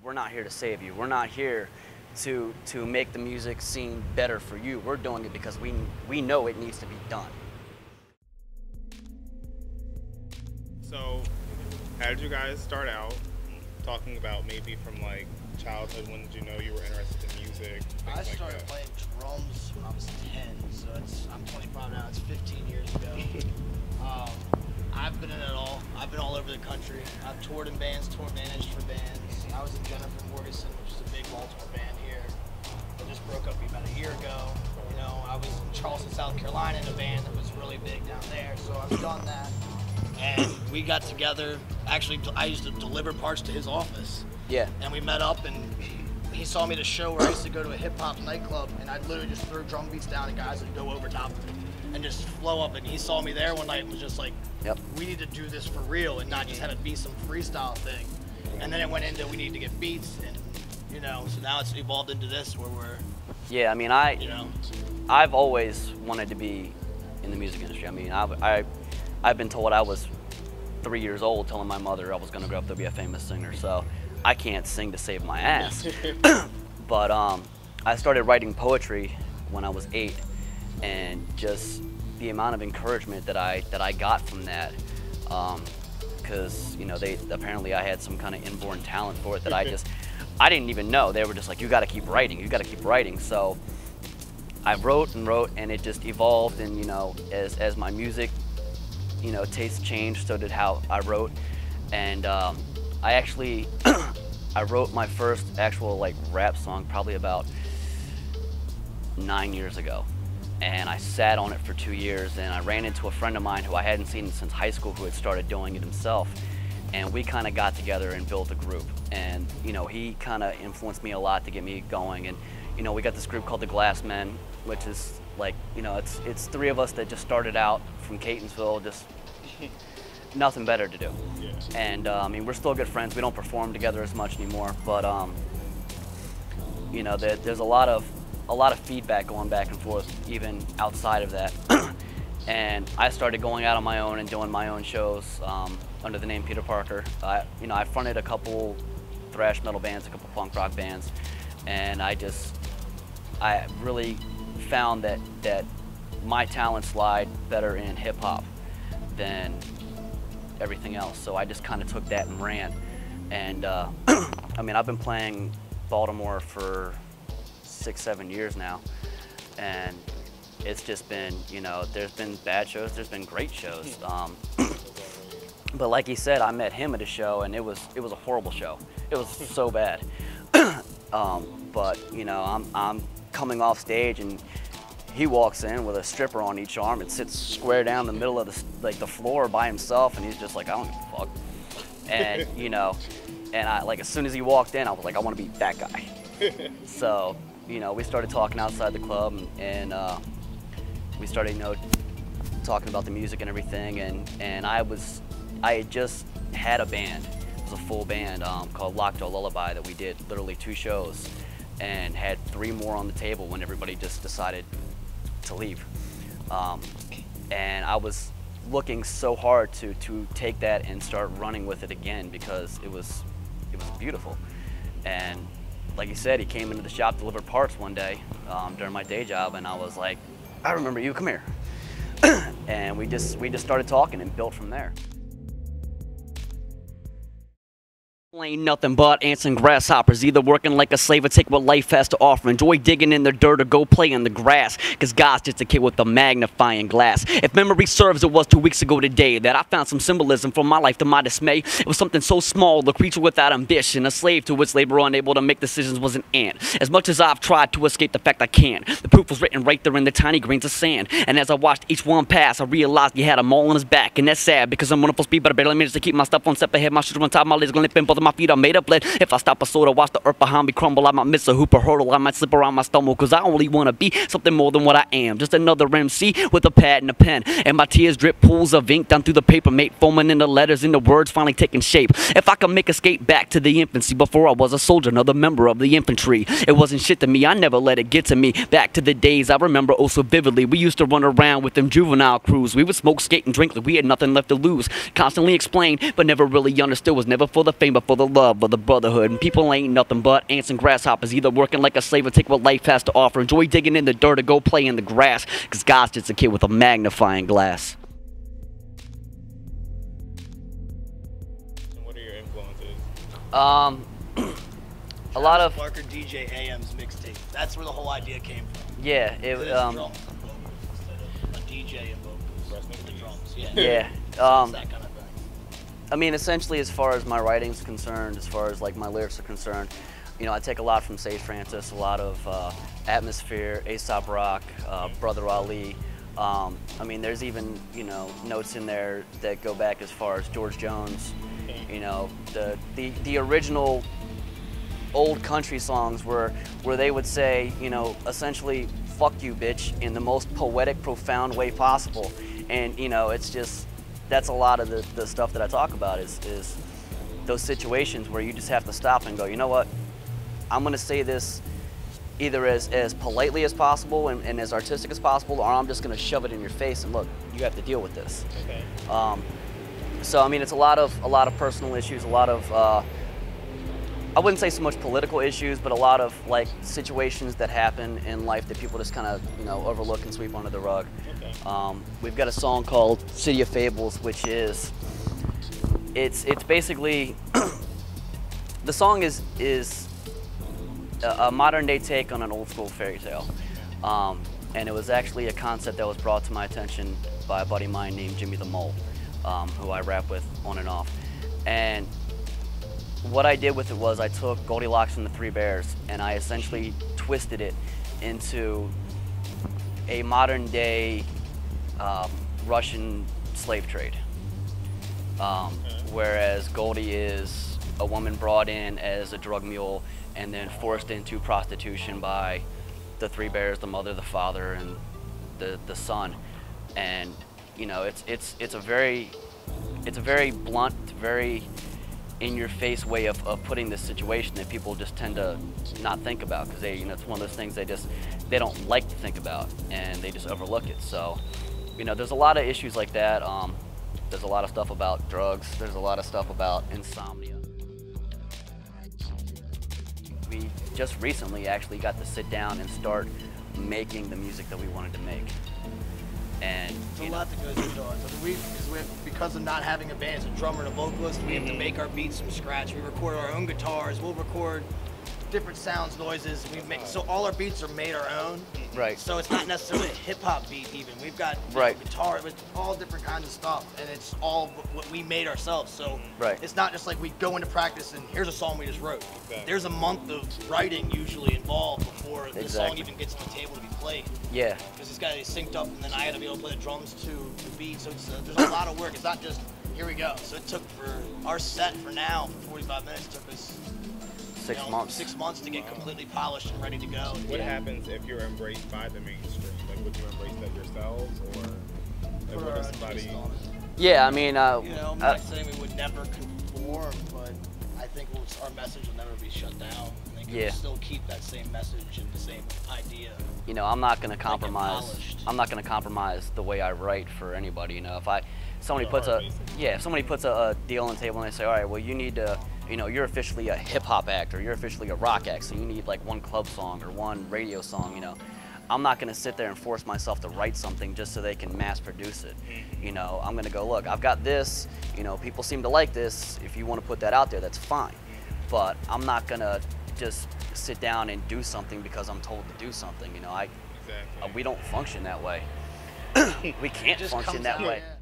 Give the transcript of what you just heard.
We're not here to save you. We're not here to make the music scene better for you. We're doing it because we know it needs to be done. So, how did you guys start out? Talking about maybe from like childhood, when did you know you were interested in music? I started playing drums when I was 10, so I'm 25 now, it's 15 years ago. I've been in it all. I've been all over the country. I've toured in bands, managed for bands. I was in Jennifer Morrison, which is a big Baltimore band here. I just broke up about a year ago. You know, I was in Charleston, South Carolina in a band that was really big down there, so I've done that. And we got together. Actually, I used to deliver parts to his office. Yeah. And we met up, and he saw me at a show where I used to go to a hip-hop nightclub, and I'd literally just throw drum beats down, and guys would go over top of it and just flow up. And he saw me there one night and was just like, yep, we need to do this for real and not just have it be some freestyle thing. And then it went into we need to get beats, and you know, so now it's evolved into this where we're. Yeah, I mean, I've always wanted to be in the music industry. I mean, I've been told I was 3 years old telling my mother I was going to grow up to be a famous singer, so I can't sing to save my ass. But I started writing poetry when I was 8, and just the amount of encouragement that I got from that, because you know, apparently I had some kind of inborn talent for it that I didn't even know. They were just like, you got to keep writing, you got to keep writing. So I wrote and wrote, and it just evolved. And you know, as my music, you know, taste changed, so did how I wrote. And I actually I wrote my first actual like rap song probably about 9 years ago. And I sat on it for 2 years, and I ran into a friend of mine who I hadn't seen since high school, who had started doing it himself. And we kind of got together and built a group. And you know, he kind of influenced me a lot to get me going. And you know, we got this group called the Glass Men, which is like, you know, it's 3 of us that just started out from Catonsville, just nothing better to do. Yeah. And I mean, we're still good friends. We don't perform together as much anymore, but you know, there's a lot of feedback going back and forth even outside of that. And I started going out on my own and doing my own shows under the name Peter Parker. You know, I fronted a couple thrash metal bands, a couple punk rock bands, and I really found that my talents lied better in hip hop than everything else. So I just kind of took that and ran. And I mean, I've been playing Baltimore for 6-7 years now, and it's just been, you know, there's been bad shows, there's been great shows. But like he said, I met him at a show, and it was a horrible show. It was so bad. But you know, I'm coming off stage, and he walks in with a stripper on each arm and sits square down the middle of the floor by himself, and he's just like, I don't give a fuck. And you know, and like as soon as he walked in, I was like, I want to be that guy. So you know, we started talking outside the club, and we started, you know, talking about the music and everything. And I had just had a band. It was a full band called Lockjaw Lullaby that we did literally 2 shows, and had 3 more on the table when everybody just decided to leave. And I was looking so hard to take that and start running with it again, because it was beautiful. And like he said, he came into the shop, delivered parts one day during my day job, and I was like, I remember you, come here. And we just started talking and built from there. Ain't nothing but ants and grasshoppers, either working like a slave or take what life has to offer. Enjoy digging in the dirt or go play in the grass, cause God's just a kid with a magnifying glass. If memory serves, it was 2 weeks ago today that I found some symbolism for my life to my dismay. It was something so small, a creature without ambition, a slave to its labor, unable to make decisions, was an ant. As much as I've tried to escape the fact I can't, the proof was written right there in the tiny grains of sand. And as I watched each one pass, I realized he had them all on his back, and that's sad, because I'm running full speed, but I barely managed to keep my stuff on step ahead. My shoes on top, my legs gonna lip in, both of my feet are made of lead. If I stop a soda, watch the earth behind me crumble, I might miss a hoop or hurdle, I might slip around my stomach, cause I only wanna be something more than what I am. Just another MC with a pad and a pen, and my tears drip pools of ink down through the paper, mate, foaming in the letters and the words finally taking shape. If I could make escape back to the infancy before I was a soldier, another member of the infantry, it wasn't shit to me, I never let it get to me. Back to the days I remember oh so vividly, we used to run around with them juvenile crews. We would smoke, skate, and drink like we had nothing left to lose. Constantly explained, but never really understood. Was never for the fame, but for for the love of the brotherhood. And people ain't nothing but ants and grasshoppers, either working like a slave or take what life has to offer. Enjoy digging in the dirt or go play in the grass, because God's just a kid with a magnifying glass. And what are your influences? A lot of, Barker DJ AM's mixtape. That's where the whole idea came from. yeah, It is drums and vocals instead of a DJ and vocals. Rest in The peace. drums, yeah. yeah. So it's that kind of thing. I mean, essentially, as far as my writing's concerned, as far as like my lyrics are concerned, you know, I take a lot from Sage Francis, a lot of Atmosphere, Aesop Rock, Brother Ali. I mean, there's even, you know, notes in there that go back as far as George Jones. You know, the original old country songs where they would say, you know, essentially, fuck you, bitch, in the most poetic, profound way possible. And, you know, it's just, that's a lot of the stuff that I talk about is those situations where you just have to stop and go, you know what, I'm gonna say this either as politely as possible and as artistic as possible, or I'm just gonna shove it in your face and look, you have to deal with this. Okay. So I mean, it's a lot of personal issues, a lot of I wouldn't say so much political issues, but a lot of like situations that happen in life that people just kind of, you know, overlook and sweep under the rug. Okay. We've got a song called City of Fables, which is it's basically the song is a modern day take on an old school fairy tale. And it was actually a concept that was brought to my attention by a buddy of mine named Jimmy the Mole, who I rap with on and off. And what I did with it was I took Goldilocks and the Three Bears and I essentially twisted it into a modern day Russian slave trade. Whereas Goldie is a woman brought in as a drug mule and then forced into prostitution by the Three Bears, the mother, the father, and the son. And you know, it's a very blunt, very in-your-face way of putting this situation that people just tend to not think about, because you know, it's one of those things they don't like to think about and they just overlook it. So, you know, there's a lot of issues like that. There's a lot of stuff about drugs. There's a lot of stuff about insomnia. We just recently actually got to sit down and start making the music that we wanted to make. And There's a lot that goes into it. So because of not having a band, as a drummer and a vocalist, we have to make our beats from scratch. We record our own guitars. We'll record different sounds, noises. So all our beats are made our own. right. So it's not necessarily a hip hop beat even. We've got Right. guitar with all different kinds of stuff, and it's all what we made ourselves. So Right. it's not just like we go into practice and here's a song we just wrote. Exactly. There's a month of writing usually involved before the song Exactly. even gets on the table to be played. Yeah. Because it's got to be synced up, and then I got to be able to play the drums to the beat. So there's a lot of work. It's not just here we go. So it took for our set for now, for 45 minutes, it took us 6 months. 6 months to get completely polished and ready to go. What happens if you're embraced by the mainstream? Like, would you embrace that yourselves, or like, Put what our if own somebody? twist on it. Yeah, I mean, You know, I'm not saying we would never conform, but I think our message will never be shut down. I think Yeah. we'll still keep that same message and the same idea. you know, I'm not going to compromise. polished. I'm not going to compromise the way I write for anybody. You know, if somebody The puts art, a basically. if somebody puts a deal on the table and they say, all right, well, you need to, you know, you're officially a hip hop act or you're officially a rock act, so you need like one club song or one radio song. You know, I'm not going to sit there and force myself to write something just so they can mass produce it. You know, I'm going to go, look, I've got this. You know, people seem to like this. If you want to put that out there, that's fine. But I'm not going to just sit down and do something because I'm told to do something. You know, Exactly. we don't function that way. We can't Just function comes that out, way. yeah.